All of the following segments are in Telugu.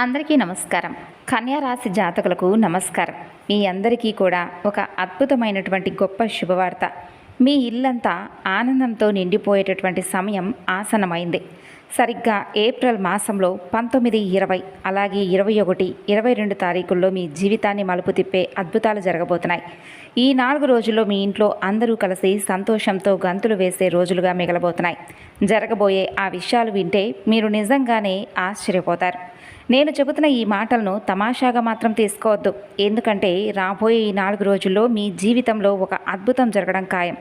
అందరికీ నమస్కారం. కన్యా రాశి జాతకులకు నమస్కారం. మీ అందరికీ కూడా ఒక అద్భుతమైనటువంటి గొప్ప శుభవార్త. మీ ఇల్లంతా ఆనందంతో నిండిపోయేటటువంటి సమయం ఆసన్నమైంది. సరిగ్గా ఏప్రిల్ మాసంలో 19, 20 అలాగే 21, 22 తారీఖుల్లో మీ జీవితాన్ని మలుపు తిప్పే అద్భుతాలు జరగబోతున్నాయి. ఈ 4 రోజుల్లో మీ ఇంట్లో అందరూ కలిసి సంతోషంతో గంతులు వేసే రోజులుగా మిగలబోతున్నాయి. జరగబోయే ఆ విషయాలు వింటే మీరు నిజంగానే ఆశ్చర్యపోతారు. నేను చెబుతున్న ఈ మాటలను తమాషాగా మాత్రం తీసుకోవద్దు. ఎందుకంటే రాబోయే ఈ 4 రోజుల్లో మీ జీవితంలో ఒక అద్భుతం జరగడం ఖాయం.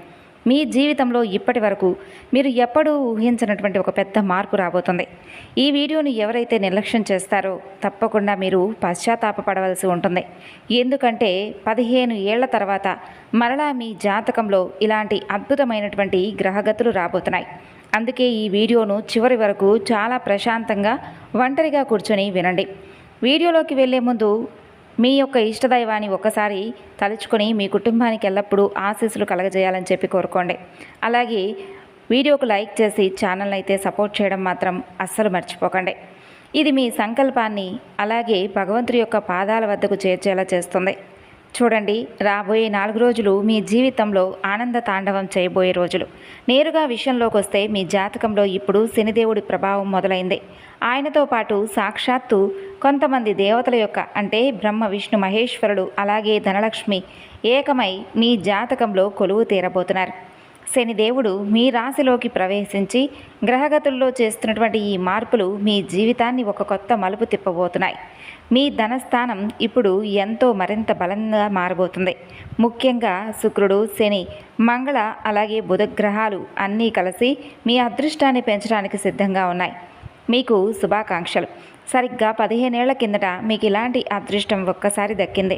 మీ జీవితంలో ఇప్పటి వరకు మీరు ఎప్పుడూ ఊహించినటువంటి ఒక పెద్ద మార్పు రాబోతుంది. ఈ వీడియోను ఎవరైతే నిర్లక్ష్యం చేస్తారో తప్పకుండా మీరు పశ్చాత్తాపపడవలసి ఉంటుంది. ఎందుకంటే 15 ఏళ్ల తర్వాత మరలా మీ జాతకంలో ఇలాంటి అద్భుతమైనటువంటి గ్రహగతులు రాబోతున్నాయి. అందుకే ఈ వీడియోను చివరి వరకు చాలా ప్రశాంతంగా ఒంటరిగా కూర్చొని వినండి. వీడియోలోకి వెళ్ళే ముందు మీ యొక్క ఇష్టదైవాన్ని ఒక్కసారి తలుచుకొని మీ కుటుంబానికి ఎల్లప్పుడూ ఆశీస్సులు కలగజేయాలని చెప్పి కోరుకోండి. అలాగే వీడియోకు లైక్ చేసి ఛానల్ని అయితే సపోర్ట్ చేయడం మాత్రం అస్సలు మర్చిపోకండి. ఇది మీ సంకల్పాన్ని అలాగే భగవంతుడి యొక్క పాదాల వద్దకు చేర్చేలా చేస్తుంది. చూడండి, రాబోయే 4 రోజులు మీ జీవితంలో ఆనంద తాండవం చేయబోయే రోజులు. నేరుగా విషయంలోకి వస్తే మీ జాతకంలో ఇప్పుడు శనిదేవుడి ప్రభావం మొదలైంది. ఆయనతో పాటు సాక్షాత్తు కొంతమంది దేవతల యొక్క అంటే బ్రహ్మ, విష్ణు, మహేశ్వరుడు అలాగే ధనలక్ష్మి ఏకమై మీ జాతకంలో కొలువు తీరబోతున్నారు. శనిదేవుడు మీ రాశిలోకి ప్రవేశించి గ్రహగతుల్లో చేస్తున్నటువంటి ఈ మార్పులు మీ జీవితాన్ని ఒక కొత్త మలుపు తిప్పబోతున్నాయి. మీ ధనస్థానం ఇప్పుడు ఎంతో మరింత బలంగా మారబోతుంది. ముఖ్యంగా శుక్రుడు, శని, మంగళ అలాగే బుధ గ్రహాలు అన్నీ కలిసి మీ అదృష్టాన్ని పెంచడానికి సిద్ధంగా ఉన్నాయి. మీకు శుభాకాంక్షలు. సరిగ్గా 15 ఏళ్ల కిందట మీకు ఇలాంటి అదృష్టం ఒక్కసారి దక్కింది.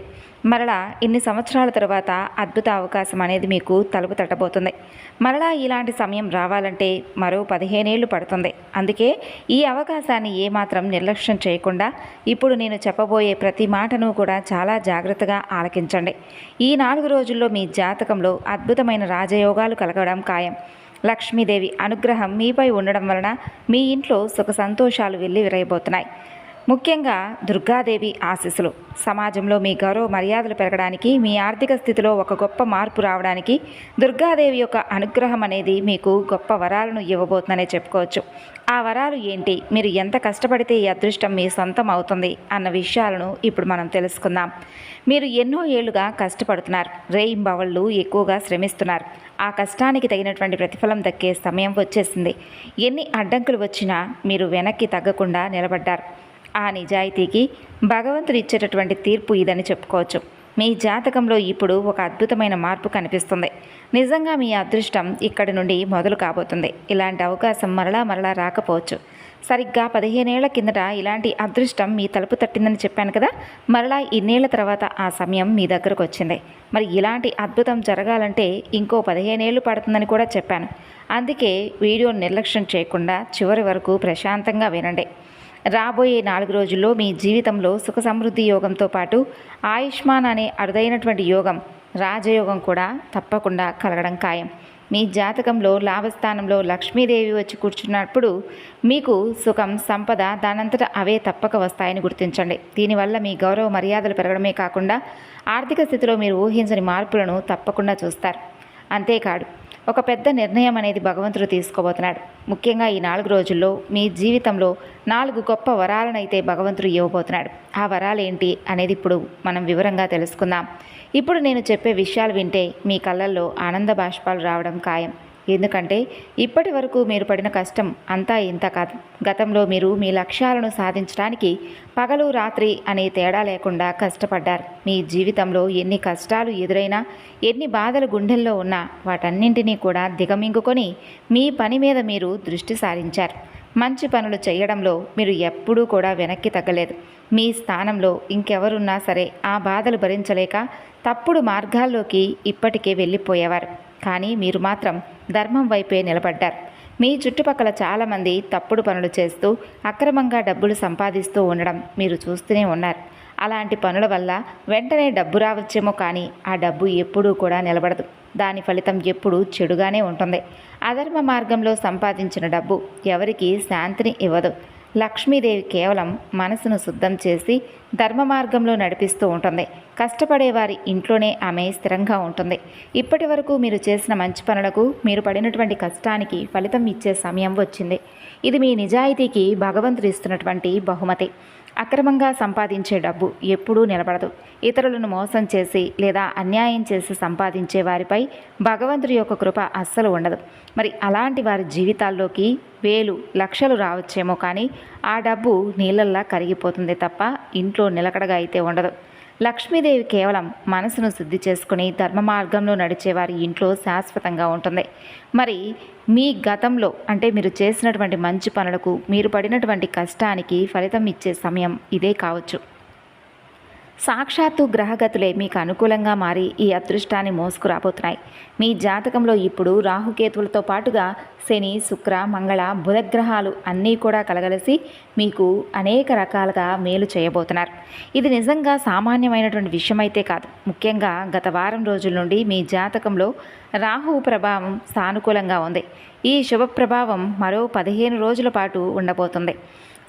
మరలా ఇన్ని సంవత్సరాల తర్వాత అద్భుత అవకాశం అనేది మీకు తలుపు తట్టబోతుంది. మరలా ఇలాంటి సమయం రావాలంటే మరో 15 ఏళ్ళు పడుతుంది. అందుకే ఈ అవకాశాన్ని ఏమాత్రం నిర్లక్ష్యం చేయకుండా ఇప్పుడు నేను చెప్పబోయే ప్రతి మాటను కూడా చాలా జాగ్రత్తగా ఆలకించండి. ఈ 4 రోజుల్లో మీ జాతకంలో అద్భుతమైన రాజయోగాలు కలగడం ఖాయం. లక్ష్మీదేవి అనుగ్రహం మీపై ఉండడం వలన మీ ఇంట్లో సుఖ సంతోషాలు వెల్లివిరైపోతున్నాయి. ముఖ్యంగా దుర్గాదేవి ఆశీస్సులు సమాజంలో మీ గౌరవ మర్యాదలు పెరగడానికి, మీ ఆర్థిక స్థితిలో ఒక గొప్ప మార్పు రావడానికి దుర్గాదేవి యొక్క అనుగ్రహం అనేది మీకు గొప్ప వరాలను ఇవ్వబోతుందనే చెప్పుకోవచ్చు. ఆ వరాలు ఏంటి, మీరు ఎంత కష్టపడితే ఈ అదృష్టం మీ సొంతం అవుతుంది అన్న విషయాలను ఇప్పుడు మనం తెలుసుకుందాం. మీరు ఎన్నో ఏళ్లుగా కష్టపడుతున్నారు, రేయింబవళ్ళు ఎక్కువగా శ్రమిస్తున్నారు. ఆ కష్టానికి తగినటువంటి ప్రతిఫలం దక్కే సమయం వచ్చేసింది. ఎన్ని అడ్డంకులు వచ్చినా మీరు వెనక్కి తగ్గకుండా నిలబడ్డారు. ఆ నిజాయితీకి భగవంతుడు ఇచ్చేటటువంటి తీర్పు ఇదని చెప్పుకోవచ్చు. మీ జాతకంలో ఇప్పుడు ఒక అద్భుతమైన మార్పు కనిపిస్తుంది. నిజంగా మీ అదృష్టం ఇక్కడి నుండి మొదలు కాబోతుంది. ఇలాంటి అవకాశం మరలా రాకపోవచ్చు. సరిగ్గా 15 ఏళ్ల కిందట ఇలాంటి అదృష్టం మీ తలుపు తట్టిందని చెప్పాను కదా. మరలా ఇన్నేళ్ల తర్వాత ఆ సమయం మీ దగ్గరకు వచ్చింది. మరి ఇలాంటి అద్భుతం జరగాలంటే ఇంకో 15 ఏళ్ళు పడుతుందని కూడా చెప్పాను. అందుకే వీడియోను నిర్లక్ష్యం చేయకుండా చివరి వరకు ప్రశాంతంగా వినండి. రాబోయే 4 రోజుల్లో మీ జీవితంలో సుఖ సమృద్ధి యోగంతో పాటు ఆయుష్మాన్ అనే అరుదైనటువంటి యోగం, రాజయోగం కూడా తప్పకుండా కలగడం ఖాయం. మీ జాతకంలో లాభస్థానంలో లక్ష్మీదేవి వచ్చి కూర్చున్నప్పుడు మీకు సుఖం, సంపద దానంతట అవే తప్పక వస్తాయని గుర్తించండి. దీనివల్ల మీ గౌరవ మర్యాదలు పెరగడమే కాకుండా ఆర్థిక స్థితిలో మీరు ఊహించని మార్పులను తప్పకుండా చూస్తారు. అంతేకాదు, ఒక పెద్ద నిర్ణయం అనేది భగవంతుడు తీసుకోబోతున్నాడు. ముఖ్యంగా ఈ 4 రోజుల్లో మీ జీవితంలో 4 గొప్ప వరాలనైతే భగవంతుడు ఇవ్వబోతున్నాడు. ఆ వరాలు ఏంటి అనేది ఇప్పుడు మనం వివరంగా తెలుసుకుందాం. ఇప్పుడు నేను చెప్పే విషయాలు వింటే మీ కళ్ళల్లో ఆనంద బాష్పాలు రావడం ఖాయం. ఎందుకంటే ఇప్పటి వరకు మీరు పడిన కష్టం అంతా ఇంత కాదు. గతంలో మీరు మీ లక్ష్యాలను సాధించడానికి పగలు రాత్రి అనే తేడా లేకుండా కష్టపడ్డారు. మీ జీవితంలో ఎన్ని కష్టాలు ఎదురైనా, ఎన్ని బాధలు గుండెల్లో ఉన్నా వాటన్నింటినీ కూడా దిగమింగుకొని మీ పని మీద మీరు దృష్టి సారించారు. మంచి పనులు చేయడంలో మీరు ఎప్పుడూ కూడా వెనక్కి తగ్గలేదు. మీ స్థానంలో ఇంకెవరున్నా సరే ఆ బాధలు భరించలేక తప్పుడు మార్గాల్లోకి ఇప్పటికే వెళ్ళిపోయేవారు. కానీ మీరు మాత్రం ధర్మం వైపే నిలబడ్డారు. మీ చుట్టుపక్కల చాలామంది తప్పుడు పనులు చేస్తూ అక్రమంగా డబ్బులు సంపాదిస్తూ ఉండడం మీరు చూస్తూనే ఉన్నారు. అలాంటి పనుల వల్ల వెంటనే డబ్బు రావచ్చేమో, కానీ ఆ డబ్బు ఎప్పుడూ కూడా నిలబడదు. దాని ఫలితం ఎప్పుడూ చెడుగానే ఉంటుంది. అధర్మ మార్గంలో సంపాదించిన డబ్బు ఎవరికి శాంతిని ఇవ్వదు. లక్ష్మీదేవి కేవలం మనసును శుద్ధం చేసి ధర్మ మార్గంలో నడిపిస్తూ ఉంటుంది. కష్టపడేవారి ఇంట్లోనే ఆమె స్థిరంగా ఉంటుంది. ఇప్పటి వరకు మీరు చేసిన మంచి పనులకు, మీరు పడినటువంటి కష్టానికి ఫలితం ఇచ్చే సమయం వచ్చింది. ఇది మీ నిజాయితీకి భగవంతుడు ఇస్తున్నటువంటి బహుమతి. అక్రమంగా సంపాదించే డబ్బు ఎప్పుడూ నిలబడదు. ఇతరులను మోసం చేసి లేదా అన్యాయం చేసి సంపాదించే వారిపై భగవంతుడి యొక్క కృప అస్సలు ఉండదు. మరి అలాంటి వారి జీవితాల్లోకి వేలు లక్షలు రావచ్చేమో, కానీ ఆ డబ్బు నీళ్ళల్లా కరిగిపోతుంది తప్ప ఇంట్లో నిలకడగా అయితే ఉండదు. లక్ష్మీదేవి కేవలం మనసును శుద్ధి చేసుకుని ధర్మ మార్గంలో నడిచేవారి ఇంట్లో శాశ్వతంగా ఉంటుంది. మరి మీ గతంలో అంటే మీరు చేసినటువంటి మంచి పనులకు, మీరు పడినటువంటి కష్టానికి ఫలితం ఇచ్చే సమయం ఇదే కావచ్చు. సాక్షాత్తు గ్రహగతులే మీకు అనుకూలంగా మారి ఈ అదృష్టాన్ని మోసుకురాబోతున్నాయి. మీ జాతకంలో ఇప్పుడు రాహుకేతువులతో పాటుగా శని, శుక్ర, మంగళ, బుధగ్రహాలు అన్నీ కూడా కలగలిసి మీకు అనేక రకాలుగా మేలు చేయబోతున్నారు. ఇది నిజంగా సామాన్యమైనటువంటి విషయం అయితే కాదు. ముఖ్యంగా గత వారం రోజుల నుండి మీ జాతకంలో రాహువు ప్రభావం సానుకూలంగా ఉంది. ఈ శుభ ప్రభావం మరో 15 రోజుల పాటు ఉండబోతుంది.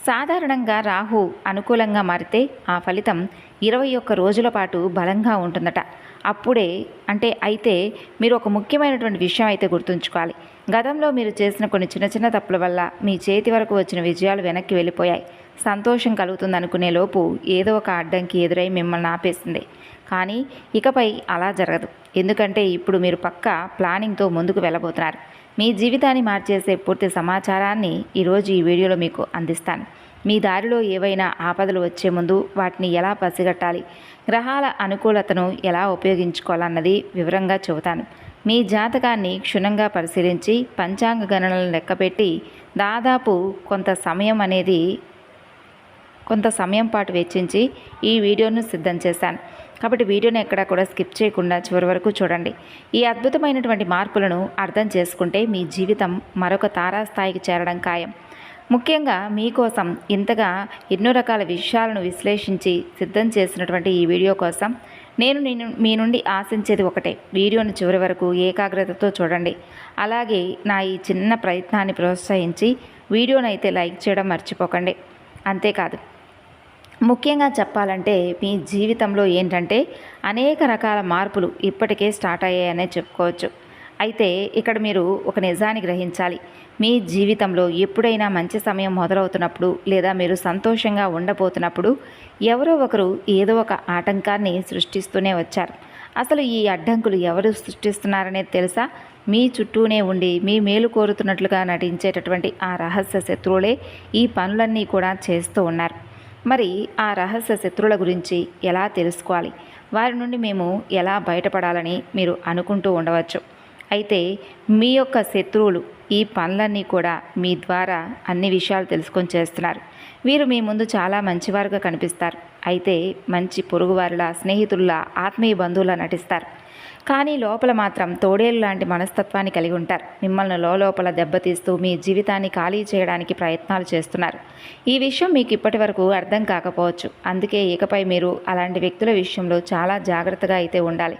సాధారణంగా రాహు అనుకూలంగా మారితే ఆ ఫలితం 21 రోజుల పాటు బలంగా ఉంటుందట. అప్పుడే అయితే మీరు ఒక ముఖ్యమైనటువంటి విషయం అయితే గుర్తుంచుకోవాలి. గతంలో మీరు చేసిన కొన్ని చిన్న చిన్న తప్పుల వల్ల మీ చేతి వరకు వచ్చిన విజయాలు వెనక్కి వెళ్ళిపోయాయి. సంతోషం కలుగుతుందనుకునే లోపు ఏదో ఒక అడ్డంకి ఎదురై మిమ్మల్ని ఆపేసింది. కానీ ఇకపై అలా జరగదు. ఎందుకంటే ఇప్పుడు మీరు పక్కా ప్లానింగ్తో ముందుకు వెళ్ళబోతున్నారు. మీ జీవితాన్ని మార్చేసే పూర్తి సమాచారాన్ని ఈరోజు ఈ వీడియోలో మీకు అందిస్తాను. మీ దారిలో ఏవైనా ఆపదలు వచ్చే ముందు వాటిని ఎలా పసిగట్టాలి, గ్రహాల అనుకూలతను ఎలా ఉపయోగించుకోవాలన్నది వివరంగా చెబుతాను. మీ జాతకాన్ని క్షుణ్ణంగా పరిశీలించి పంచాంగ గణనలను లెక్కపెట్టి దాదాపు కొంత సమయం పాటు వెచ్చించి ఈ వీడియోను సిద్ధం చేశాను. కాబట్టి వీడియోని ఎక్కడా కూడా స్కిప్ చేయకుండా చివరి వరకు చూడండి. ఈ అద్భుతమైనటువంటి మార్పులను అర్థం చేసుకుంటే మీ జీవితం మరొక తారాస్థాయికి చేరడం ఖాయం. ముఖ్యంగా మీకోసం ఇంతగా ఎన్నో రకాల విషయాలను విశ్లేషించి సిద్ధం చేసినటువంటి ఈ వీడియో కోసం నేను మీ నుండి ఆశించేది ఒకటే. వీడియోను చివరి వరకు ఏకాగ్రతతో చూడండి. అలాగే నా ఈ చిన్న ప్రయత్నాన్ని ప్రోత్సహించి వీడియోనైతే లైక్ చేయడం మర్చిపోకండి. అంతేకాదు, ముఖ్యంగా చెప్పాలంటే మీ జీవితంలో ఏంటంటే అనేక రకాల మార్పులు ఇప్పటికే స్టార్ట్ అయ్యాయనే చెప్పుకోవచ్చు. అయితే ఇక్కడ మీరు ఒక నిజాన్ని గ్రహించాలి. మీ జీవితంలో ఎప్పుడైనా మంచి సమయం మొదలవుతున్నప్పుడు లేదా మీరు సంతోషంగా ఉండబోతున్నప్పుడు ఎవరో ఒకరు ఏదో ఒక ఆటంకాన్ని సృష్టిస్తూనే వచ్చారు. అసలు ఈ అడ్డంకులు ఎవరు సృష్టిస్తున్నారనేది తెలుసా? మీ చుట్టూనే ఉండి మీ మేలు కోరుతున్నట్లుగా నటించేటటువంటి ఆ రహస్య శత్రువులే ఈ పనులన్నీ కూడా చేస్తూ ఉన్నారు. మరి ఆ రహస్య శత్రువుల గురించి ఎలా తెలుసుకోవాలి, వారి నుండి మేము ఎలా బయటపడాలని మీరు అనుకుంటూ ఉండవచ్చు. అయితే మీ యొక్క శత్రువులు ఈ పనులన్నీ కూడా మీ ద్వారా అన్ని విషయాలు తెలుసుకొని చేస్తున్నారు. వీరు మీ ముందు చాలా మంచివారుగా కనిపిస్తారు. అయితే మంచి పొరుగువారిలా, స్నేహితుల్లా, ఆత్మీయ బంధువులా నటిస్తారు. కానీ లోపల మాత్రం తోడేలు లాంటి మనస్తత్వాన్ని కలిగి ఉంటారు. మిమ్మల్ని లోపల దెబ్బతీస్తూ మీ జీవితాన్ని ఖాళీ చేయడానికి ప్రయత్నాలు చేస్తున్నారు. ఈ విషయం మీకు ఇప్పటి వరకు అర్థం కాకపోవచ్చు. అందుకే ఇకపై మీరు అలాంటి వ్యక్తుల విషయంలో చాలా జాగ్రత్తగా అయితే ఉండాలి.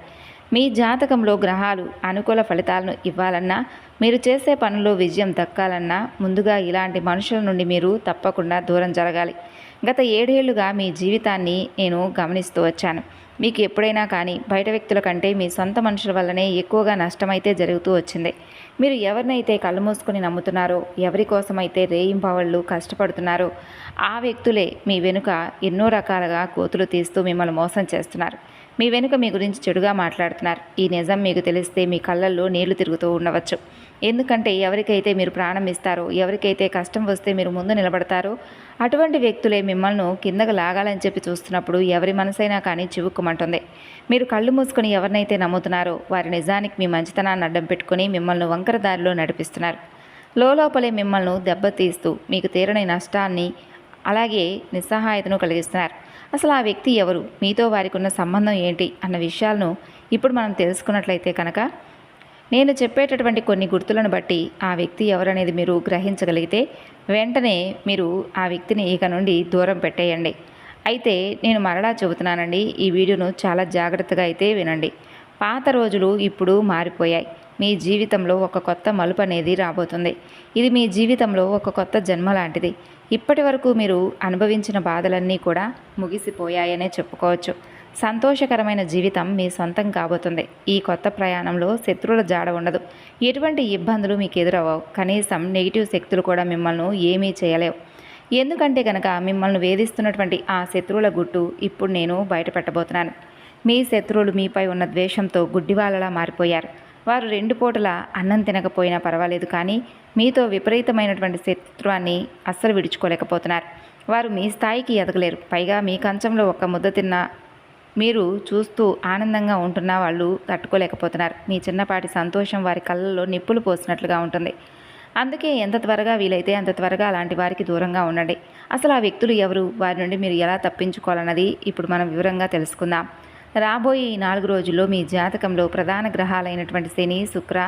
మీ జాతకంలో గ్రహాలు అనుకూల ఫలితాలను ఇవ్వాలన్నా, మీరు చేసే పనుల్లో విజయం దక్కాలన్నా ముందుగా ఇలాంటి మనుషుల నుండి మీరు తప్పకుండా దూరం జరగాలి. గత 7 ఏళ్లుగా మీ జీవితాన్ని నేను గమనిస్తూ వచ్చాను. మీకు ఎప్పుడైనా కానీ బయట వ్యక్తుల కంటే మీ సొంత మనుషుల వల్లనే ఎక్కువగా నష్టమైతే జరుగుతూ వచ్చింది. మీరు ఎవరినైతే కళ్ళు మూసుకొని నమ్ముతున్నారో, ఎవరి కోసమైతే రేయింబవళ్ళు కష్టపడుతున్నారో ఆ వ్యక్తులే మీ వెనుక ఎన్నో రకాలుగా కోతులు తీస్తూ మిమ్మల్ని మోసం చేస్తున్నారు. మీ వెనుక మీ గురించి చెడుగా మాట్లాడుతున్నారు. ఈ నిజం మీకు తెలిస్తే మీ కళ్ళల్లో నీళ్లు తిరుగుతూ ఉండవచ్చు. ఎందుకంటే ఎవరికైతే మీరు ప్రాణం ఇస్తారో, ఎవరికైతే కష్టం వస్తే మీరు ముందు నిలబడతారో అటువంటి వ్యక్తులే మిమ్మల్ని కిందకు లాగాలని చెప్పి చూస్తున్నప్పుడు ఎవరి మనసైనా కానీ చివుక్కుమంటుంది. మీరు కళ్ళు మూసుకొని ఎవరినైతే నమ్ముతున్నారో వారి నిజానికి మీ మంచితనాన్ని అడ్డం పెట్టుకుని మిమ్మల్ని వంకర దారిలో నడిపిస్తున్నారు. లోపలే మిమ్మల్ని దెబ్బతీస్తూ మీకు తీరని నష్టాన్ని అలాగే నిస్సహాయతను కలిగిస్తున్నారు. అసలు ఆ వ్యక్తి ఎవరు, మీతో వారికి ఉన్న సంబంధం ఏంటి అన్న విషయాలను ఇప్పుడు మనం తెలుసుకున్నట్లయితే కనుక నేను చెప్పేటటువంటి కొన్ని గుర్తులను బట్టి ఆ వ్యక్తి ఎవరనేది మీరు గ్రహించగలిగితే వెంటనే మీరు ఆ వ్యక్తిని ఇక నుండి దూరం పెట్టేయండి. అయితే నేను మరలా చెబుతున్నానండి, ఈ వీడియోను చాలా జాగ్రత్తగా అయితే వినండి. పాత రోజులు ఇప్పుడు మారిపోయాయి. మీ జీవితంలో ఒక కొత్త మలుపు అనేది రాబోతుంది. ఇది మీ జీవితంలో ఒక కొత్త జన్మ లాంటిది. ఇప్పటి వరకు మీరు అనుభవించిన బాధలన్నీ కూడా ముగిసిపోయాయనే చెప్పుకోవచ్చు. సంతోషకరమైన జీవితం మీ సొంతం కాబోతుంది. ఈ కొత్త ప్రయాణంలో శత్రువుల జాడ ఉండదు. ఎటువంటి ఇబ్బందులు మీకు ఎదురవ్వవు. కనీసం నెగిటివ్ శక్తులు కూడా మిమ్మల్ని ఏమీ చేయలేవు. ఎందుకంటే కనుక మిమ్మల్ని వేధిస్తున్నటువంటి ఆ శత్రువుల గుట్టు ఇప్పుడు నేను బయటపెట్టబోతున్నాను. మీ శత్రువులు మీపై ఉన్న ద్వేషంతో గుడ్డివాళ్ళలా మారిపోయారు. వారు 2 పూటల అన్నం తినకపోయినా పర్వాలేదు, కానీ మీతో విపరీతమైనటువంటి శత్రుత్వాన్ని అస్సలు విడుచుకోలేకపోతున్నారు. వారు మీ స్థాయికి ఎదగలేరు. పైగా మీ కంచంలో ఒక ముద్ద తిన్న మీరు చూస్తూ ఆనందంగా ఉంటున్న వాళ్ళు తట్టుకోలేకపోతున్నారు. మీ చిన్నపాటి సంతోషం వారి కళ్ళల్లో నిప్పులు పోసినట్లుగా ఉంటుంది. అందుకే ఎంత త్వరగా వీలైతే అంత త్వరగా అలాంటి వారికి దూరంగా ఉండండి. అసలు ఆ వ్యక్తులు ఎవరు, వారి నుండి మీరు ఎలా తప్పించుకోవాలన్నది ఇప్పుడు మనం వివరంగా తెలుసుకుందాం. రాబోయే ఈ 4 రోజుల్లో మీ జాతకంలో ప్రధాన గ్రహాలైనటువంటి శని, శుక్ర,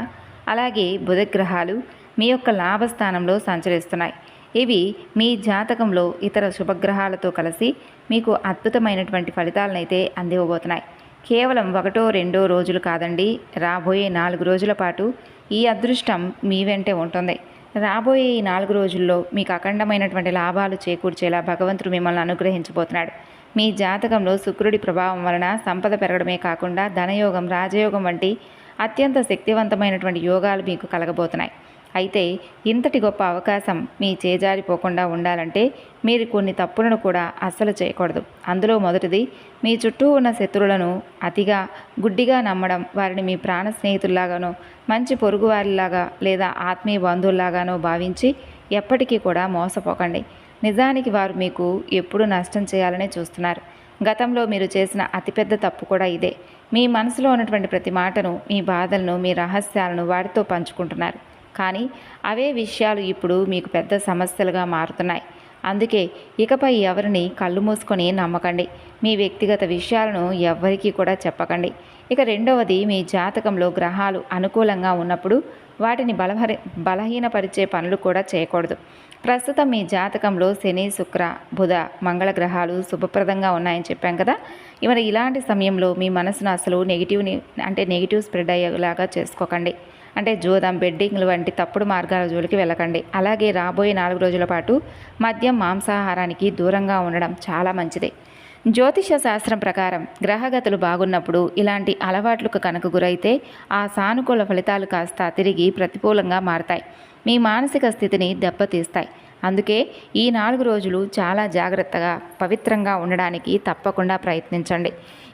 అలాగే బుధ గ్రహాలు మీ యొక్క లాభస్థానంలో సంచరిస్తున్నాయి. ఇవి మీ జాతకంలో ఇతర శుభగ్రహాలతో కలిసి మీకు అద్భుతమైనటువంటి ఫలితాలనైతే అందివ్వబోతున్నాయి. కేవలం 1, 2 రోజులు కాదండి, రాబోయే 4 రోజుల పాటు ఈ అదృష్టం మీ వెంటే ఉంటుంది. రాబోయే ఈ 4 రోజుల్లో మీకు అఖండమైనటువంటి లాభాలు చేకూర్చేలా భగవంతుడు మిమ్మల్ని అనుగ్రహించబోతున్నాడు. మీ జాతకంలో శుక్రుడి ప్రభావం వలన సంపద పెరగడమే కాకుండా ధనయోగం, రాజయోగం వంటి అత్యంత శక్తివంతమైనటువంటి యోగాలు మీకు కలగబోతున్నాయి. అయితే ఇంతటి గొప్ప అవకాశం మీ చేజారిపోకుండా ఉండాలంటే మీరు కొన్ని తప్పులను కూడా అస్సలు చేయకూడదు. అందులో మొదటిది, మీ చుట్టూ ఉన్న శత్రువులను అతిగా గుడ్డిగా నమ్మడం. వారిని మీ ప్రాణ స్నేహితుల్లాగానో, మంచి పొరుగువారిలాగా లేదా ఆత్మీయ బంధువుల్లాగానో భావించి ఎప్పటికీ కూడా మోసపోకండి. నిజానికి వారు మీకు ఎప్పుడు నష్టం చేయాలనే చూస్తున్నారు. గతంలో మీరు చేసిన అతిపెద్ద తప్పు కూడా ఇదే. మీ మనసులో ఉన్నటువంటి ప్రతి మాటను, మీ బాధలను, మీ రహస్యాలను వారితో పంచుకుంటున్నారు. కానీ అవే విషయాలు ఇప్పుడు మీకు పెద్ద సమస్యలుగా మారుతున్నాయి. అందుకే ఇకపై ఎవరిని కళ్ళు మూసుకొని నమ్మకండి. మీ వ్యక్తిగత విషయాలను ఎవ్వరికీ కూడా చెప్పకండి. ఇక రెండవది, మీ జాతకంలో గ్రహాలు అనుకూలంగా ఉన్నప్పుడు వాటిని బలహీనపరిచే పనులు కూడా చేయకూడదు. ప్రస్తుతం మీ జాతకంలో శని, శుక్ర, బుధ, మంగళ గ్రహాలు శుభప్రదంగా ఉన్నాయని చెప్పాం కదా. మరి ఇలాంటి సమయంలో మీ మనసును అసలు నెగిటివ్ స్ప్రెడ్ అయ్యేలాగా చేసుకోకండి. అంటే జూదం, బెడ్డింగ్లు వంటి తప్పుడు మార్గాల జోలికి వెళ్ళకండి. అలాగే రాబోయే 4 రోజుల పాటు మద్యం, మాంసాహారానికి దూరంగా ఉండడం చాలా మంచిది. జ్యోతిష శాస్త్రం ప్రకారం గ్రహగతులు బాగున్నప్పుడు ఇలాంటి అలవాట్లకు కనుక గురైతే ఆ సానుకూల ఫలితాలు కాస్త తిరిగి ప్రతికూలంగా మారతాయి. మీ మానసిక స్థితిని దెబ్బతీస్తాయి. అందుకే ఈ 4 రోజులు చాలా జాగ్రత్తగా, పవిత్రంగా ఉండడానికి తప్పకుండా ప్రయత్నించండి.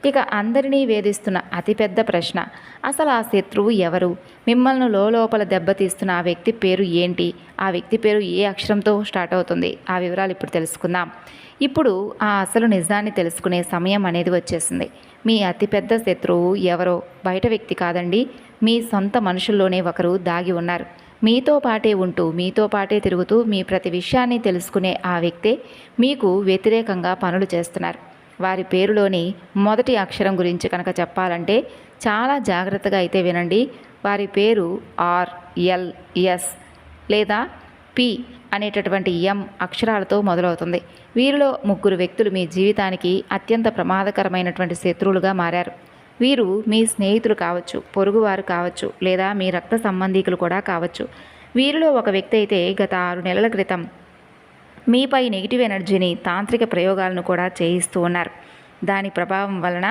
ఇక అందరినీ వేధిస్తున్న అతిపెద్ద ప్రశ్న, అసలు ఆ శత్రువు ఎవరు? మిమ్మల్ని లోపల దెబ్బతీస్తున్న ఆ వ్యక్తి పేరు ఏంటి? ఆ వ్యక్తి పేరు ఏ అక్షరంతో స్టార్ట్ అవుతుంది? ఆ వివరాలు ఇప్పుడు తెలుసుకుందాం. ఇప్పుడు ఆ అసలు నిజాన్ని తెలుసుకునే సమయం అనేది వచ్చేసింది. మీ అతిపెద్ద శత్రువు ఎవరో బయట వ్యక్తి కాదండి, మీ సొంత మనుషుల్లోనే ఒకరు దాగి ఉన్నారు. మీతో పాటే ఉంటూ, మీతో పాటే తిరుగుతూ, మీ ప్రతి విషయాన్ని తెలుసుకునే ఆ వ్యక్తే మీకు వ్యతిరేకంగా పనులు చేస్తున్నారు. వారి పేరులోని మొదటి అక్షరం గురించి కనుక చెప్పాలంటే చాలా జాగ్రత్తగా అయితే వినండి. వారి పేరు RLS లేదా P అనేటటువంటి M అక్షరాలతో మొదలవుతుంది. వీరిలో 3 వ్యక్తులు మీ జీవితానికి అత్యంత ప్రమాదకరమైనటువంటి శత్రువులుగా మారారు. వీరు మీ స్నేహితులు కావచ్చు, పొరుగువారు కావచ్చు, లేదా మీ రక్త సంబంధీకులు కూడా కావచ్చు. వీరిలో ఒక వ్యక్తి అయితే గత 6 నెలల క్రితం మీపై నెగిటివ్ ఎనర్జీని, తాంత్రిక ప్రయోగాలను కూడా చేయిస్తూ ఉన్నారు. దాని ప్రభావం వలన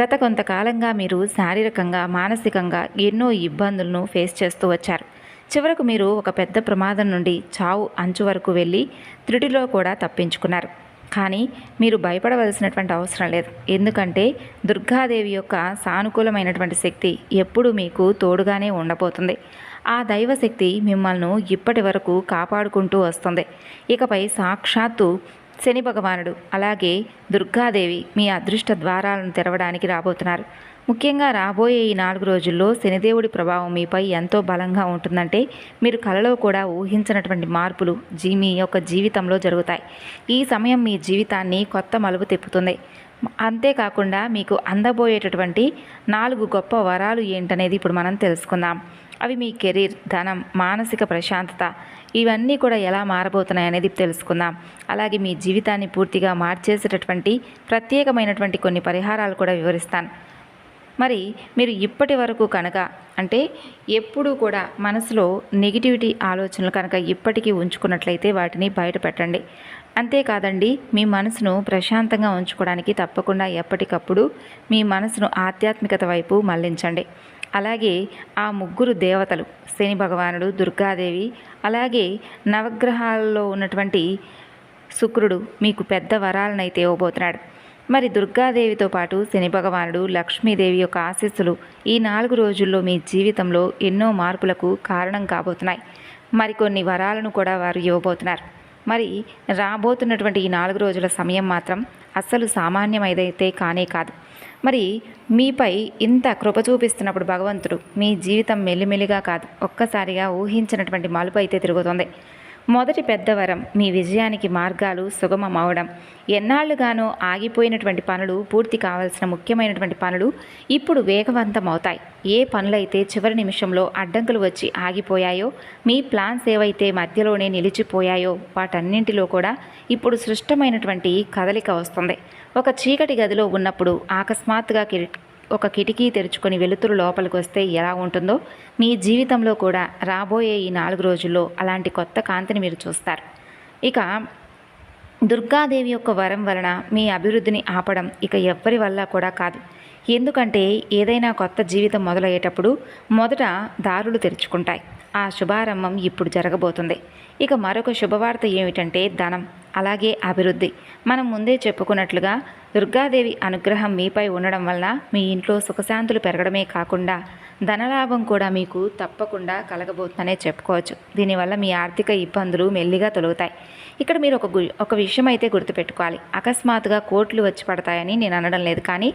గత కొంతకాలంగా మీరు శారీరకంగా, మానసికంగా ఎన్నో ఇబ్బందులను ఫేస్ చేస్తూ వచ్చారు. చివరకు మీరు ఒక పెద్ద ప్రమాదం నుండి చావు అంచు వరకు వెళ్ళి త్రుటిలో కూడా తప్పించుకున్నారు. కానీ మీరు భయపడవలసినటువంటి అవసరం లేదు. ఎందుకంటే దుర్గాదేవి యొక్క సానుకూలమైనటువంటి శక్తి ఎప్పుడూ మీకు తోడుగానే ఉండబోతుంది. ఆ దైవశక్తి మిమ్మల్ని ఇప్పటి వరకు కాపాడుకుంటూ వస్తుంది. ఇకపై సాక్షాత్తు శని భగవానుడు అలాగే దుర్గాదేవి మీ అదృష్ట ద్వారాలను తెరవడానికి రాబోతున్నారు. ముఖ్యంగా రాబోయే ఈ 4 రోజుల్లో శనిదేవుడి ప్రభావం మీపై ఎంతో బలంగా ఉంటుందంటే మీరు కలలో కూడా ఊహించినటువంటి మార్పులు మీ యొక్క జీవితంలో జరుగుతాయి. ఈ సమయం మీ జీవితాన్ని కొత్త మలుపు తిప్పుతుంది. అంతేకాకుండా మీకు అందబోయేటటువంటి 4 గొప్ప వరాలు ఏంటనేది ఇప్పుడు మనం తెలుసుకుందాం. అవి మీ కెరీర్, ధనం, మానసిక ప్రశాంతత ఇవన్నీ కూడా ఎలా మారబోతున్నాయి అనేది తెలుసుకుందాం. అలాగే మీ జీవితాన్ని పూర్తిగా మార్చేసేటటువంటి ప్రత్యేకమైనటువంటి కొన్ని పరిహారాలు కూడా వివరిస్తాను. మరి మీరు ఇప్పటి వరకు కనుక అంటే ఎప్పుడూ కూడా మనసులో నెగిటివిటీ ఆలోచనలు కనుక ఇప్పటికీ ఉంచుకున్నట్లయితే వాటిని బయట పెట్టండి. అంతేకాదండి, మీ మనసును ప్రశాంతంగా ఉంచుకోవడానికి తప్పకుండా ఎప్పటికప్పుడు మీ మనసును ఆధ్యాత్మికత వైపు మళ్లించండి. అలాగే ఆ ముగ్గురు దేవతలు శని భగవానుడు, దుర్గాదేవి, అలాగే నవగ్రహాల్లో ఉన్నటువంటి శుక్రుడు మీకు పెద్ద వరాలనైతే ఇవ్వబోతున్నాడు. మరి దుర్గాదేవితో పాటు శని భగవానుడు, లక్ష్మీదేవి యొక్క ఆశీస్సులు ఈ 4 రోజుల్లో మీ జీవితంలో ఎన్నో మార్పులకు కారణం కాబోతున్నాయి. మరికొన్ని వరాలను కూడా వారు ఇవ్వబోతున్నారు. మరి రాబోతున్నటువంటి ఈ 4 రోజుల సమయం మాత్రం అస్సలు సామాన్యమైదైతే కానే కాదు. మరి మీపై ఇంత కృప చూపిస్తున్నప్పుడు భగవంతుడు మీ జీవితం మెల్లిమెల్లిగా కాదు, ఒక్కసారిగా ఊహించినటువంటి మలుపు అయితే తిరుగుతుంది. మొదటి పెద్ద వరం మీ విజయానికి మార్గాలు సుగమం అవడం. ఎన్నాళ్లుగానో ఆగిపోయినటువంటి పనులు, పూర్తి కావాల్సిన ముఖ్యమైనటువంటి పనులు ఇప్పుడు వేగవంతం అవుతాయి. ఏ పనులైతే చివరి నిమిషంలో అడ్డంకులు వచ్చి ఆగిపోయాయో, మీ ప్లాన్స్ ఏవైతే మధ్యలోనే నిలిచిపోయాయో వాటన్నింటిలో కూడా ఇప్పుడు సృష్టమైనటువంటి కదలిక వస్తుంది. ఒక చీకటి గదిలో ఉన్నప్పుడు అకస్మాత్తుగా ఒక కిటికీ తెరుచుకొని వెలుతురు లోపలికి వస్తే ఎలా ఉంటుందో మీ జీవితంలో కూడా రాబోయే ఈ 4 రోజుల్లో అలాంటి కొత్త కాంతిని మీరు చూస్తారు. ఇక దుర్గాదేవి యొక్క వరం వలన మీ అభివృద్ధిని ఆపడం ఇక ఎవ్వరి వల్ల కూడా కాదు. ఎందుకంటే ఏదైనా కొత్త జీవితం మొదలయ్యేటప్పుడు మొదట దారులు తెరుచుకుంటాయి. ఆ శుభారంభం ఇప్పుడు జరగబోతుంది. ఇక మరొక శుభవార్త ఏమిటంటే ధనం, అలాగే అభివృద్ధి. మనం ముందే చెప్పుకున్నట్లుగా దుర్గాదేవి అనుగ్రహం మీపై ఉండడం వల్ల మీ ఇంట్లో సుఖశాంతులు పెరగడమే కాకుండా ధనలాభం కూడా మీకు తప్పకుండా కలగబోతుందనే చెప్పుకోవచ్చు. దీనివల్ల మీ ఆర్థిక ఇబ్బందులు మెల్లిగా తొలగుతాయి. ఇక్కడ మీరు ఒక విషయం అయితే గుర్తుపెట్టుకోవాలి. అకస్మాత్తుగా కోట్లు వచ్చి పడతాయని నేను అనడం లేదు, కానీ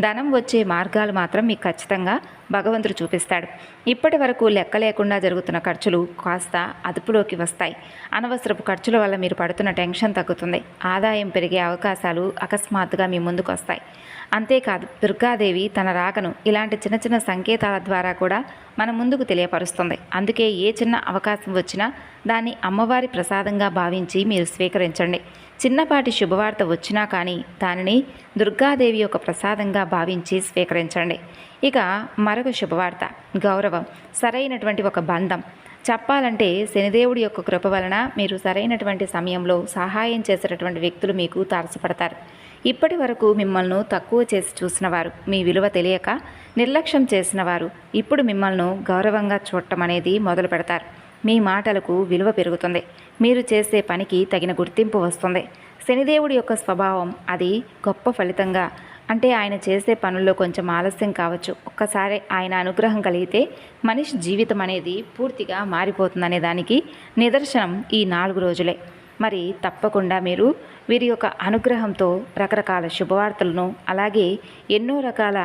ధనం వచ్చే మార్గాలు మాత్రం మీకు ఖచ్చితంగా భగవంతుడు చూపిస్తాడు. ఇప్పటి వరకు లెక్క లేకుండా జరుగుతున్న ఖర్చులు కాస్త అదుపులోకి వస్తాయి. అనవసరపు ఖర్చుల వల్ల మీరు పడుతున్న టెన్షన్ తగ్గుతుంది. ఆదాయం పెరిగే అవకాశాలు అకస్మాత్తుగా మీ ముందుకు వస్తాయి. అంతేకాదు, దుర్గాదేవి తన రాకను ఇలాంటి చిన్న చిన్న సంకేతాల ద్వారా కూడా మన ముందుకు తెలియపరుస్తుంది. అందుకే ఏ చిన్న అవకాశం వచ్చినా దాన్ని అమ్మవారి ప్రసాదంగా భావించి మీరు స్వీకరించండి. చిన్నపాటి శుభవార్త వచ్చినా కానీ దానిని దుర్గాదేవి యొక్క ప్రసాదంగా భావించి స్వీకరించండి. ఇక మరొక శుభవార్త గౌరవం, సరైనటువంటి ఒక బంధం. చెప్పాలంటే శనిదేవుడి యొక్క కృప వలన మీరు సరైనటువంటి సమయంలో సహాయం చేసేటటువంటి వ్యక్తులు మీకు తారసపడతారు. ఇప్పటి వరకు మిమ్మల్ని తక్కువ చేసి చూసిన వారు, మీ విలువ తెలియక నిర్లక్ష్యం చేసిన వారు ఇప్పుడు మిమ్మల్ని గౌరవంగా చూడటం అనేది మొదలు పెడతారు. మీ మాటలకు విలువ పెరుగుతుంది. మీరు చేసే పనికి తగిన గుర్తింపు వస్తుంది. శనిదేవుడి యొక్క స్వభావం అది గొప్ప ఫలితంగా, అంటే ఆయన చేసే పనుల్లో కొంచెం ఆలస్యం కావచ్చు, ఒక్కసారి ఆయన అనుగ్రహం కలిగితే మనిషి జీవితం అనేది పూర్తిగా మారిపోతుందనే దానికి నిదర్శనం ఈ 4 రోజులే. మరి తప్పకుండా మీరు వీరి యొక్క అనుగ్రహంతో రకరకాల శుభవార్తలను, అలాగే ఎన్నో రకాల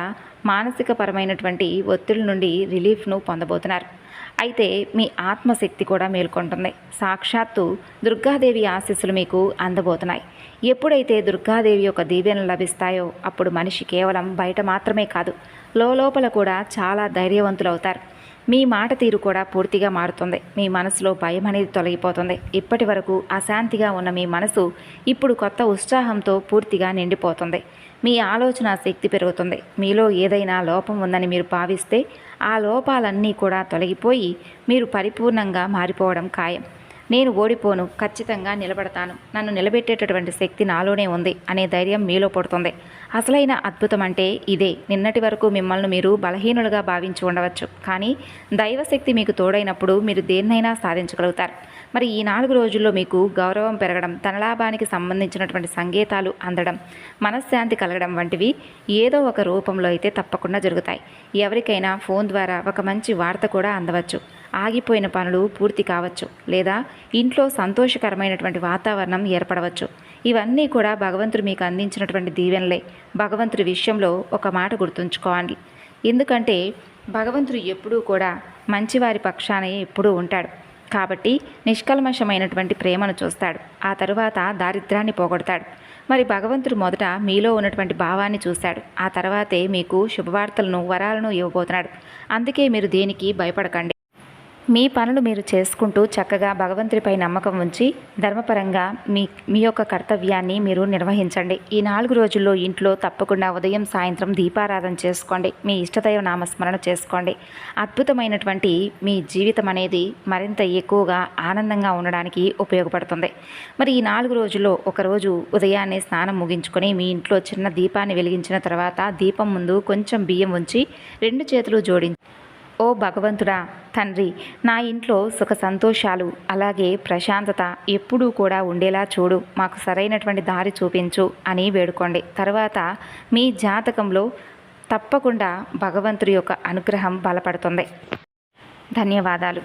మానసికపరమైనటువంటి ఒత్తిడి నుండి రిలీఫ్ను పొందబోతున్నారు. అయితే మీ ఆత్మశక్తి కూడా మేల్కొంటుంది. సాక్షాత్తు దుర్గాదేవి ఆశీస్సులు మీకు అందబోతున్నాయి. ఎప్పుడైతే దుర్గాదేవి యొక్క దీవెనలు లభిస్తాయో అప్పుడు మనిషి కేవలం బయట మాత్రమే కాదు, లోపల కూడా చాలా ధైర్యవంతులవుతారు. మీ మాట తీరు కూడా పూర్తిగా మారుతుంది. మీ మనసులో భయం అనేది తొలగిపోతుంది. ఇప్పటి వరకు అశాంతిగా ఉన్న మీ మనసు ఇప్పుడు కొత్త ఉత్సాహంతో పూర్తిగా నిండిపోతుంది. మీ ఆలోచన శక్తి పెరుగుతుంది. మీలో ఏదైనా లోపం ఉందని మీరు భావిస్తే ఆ లోపాలన్నీ కూడా తొలగిపోయి మీరు పరిపూర్ణంగా మారిపోవడం ఖాయం. నేను ఓడిపోను, ఖచ్చితంగా నిలబడతాను, నన్ను నిలబెట్టేటటువంటి శక్తి నాలోనే ఉంది అనే ధైర్యం మీలో పడుతుంది. అసలైన అద్భుతం అంటే ఇదే. నిన్నటి వరకు మిమ్మల్ని మీరు బలహీనులుగా భావించి ఉండవచ్చు, కానీ దైవశక్తి మీకు తోడైనప్పుడు మీరు దేన్నైనా సాధించగలుగుతారు. మరి ఈ 4 రోజుల్లో మీకు గౌరవం పెరగడం, ధనలాభానికి సంబంధించినటువంటి సంకేతాలు అందడం, మనశ్శాంతి కలగడం వంటివి ఏదో ఒక రూపంలో అయితే తప్పకుండా జరుగుతాయి. ఎవరికైనా ఫోన్ ద్వారా ఒక మంచి వార్త కూడా అందవచ్చు. ఆగిపోయిన పనులు పూర్తి కావచ్చు, లేదా ఇంట్లో సంతోషకరమైనటువంటి వాతావరణం ఏర్పడవచ్చు. ఇవన్నీ కూడా భగవంతుడు మీకు అందించినటువంటి దీవెనలే. భగవంతుడి విషయంలో ఒక మాట గుర్తుంచుకోవాలి. ఎందుకంటే భగవంతుడు ఎప్పుడూ కూడా మంచివారి పక్షానే ఎప్పుడూ ఉంటాడు. కాబట్టి నిష్కల్మషమైనటువంటి ప్రేమను చూస్తాడు. ఆ తరువాత దారిద్ర్యాన్ని పోగొడతాడు. మరి భగవంతుడు మొదట మీలో ఉన్నటువంటి భావాన్ని చూశాడు. ఆ తర్వాతే మీకు శుభవార్తలను, వరాలను ఇవ్వబోతున్నాడు. అందుకే మీరు దేనికి భయపడకండి. మీ పనులు మీరు చేసుకుంటూ చక్కగా భగవంతుడిపై నమ్మకం ఉంచి ధర్మపరంగా మీ యొక్క కర్తవ్యాన్ని మీరు నిర్వహించండి. ఈ 4 రోజుల్లో ఇంట్లో తప్పకుండా ఉదయం సాయంత్రం దీపారాధన చేసుకోండి. మీ ఇష్టదైవ నామస్మరణ చేసుకోండి. అద్భుతమైనటువంటి మీ జీవితం అనేది మరింత ఎక్కువగా ఆనందంగా ఉండడానికి ఉపయోగపడుతుంది. మరి ఈ 4 రోజుల్లో ఒకరోజు ఉదయాన్నే స్నానం ముగించుకొని మీ ఇంట్లో చిన్న దీపాన్ని వెలిగించిన తర్వాత దీపం ముందు కొంచెం బియ్యం ఉంచి 2 చేతులు జోడించి, ఓ భగవంతుడా తండ్రి, నా ఇంట్లో సుఖ సంతోషాలు అలాగే ప్రశాంతత ఎప్పుడూ కూడా ఉండేలా చూడు, మాకు సరైనటువంటి దారి చూపించు అని వేడుకోండి. తర్వాత మీ జాతకంలో తప్పకుండా భగవంతుడి యొక్క అనుగ్రహం బలపడుతుంది. ధన్యవాదాలు.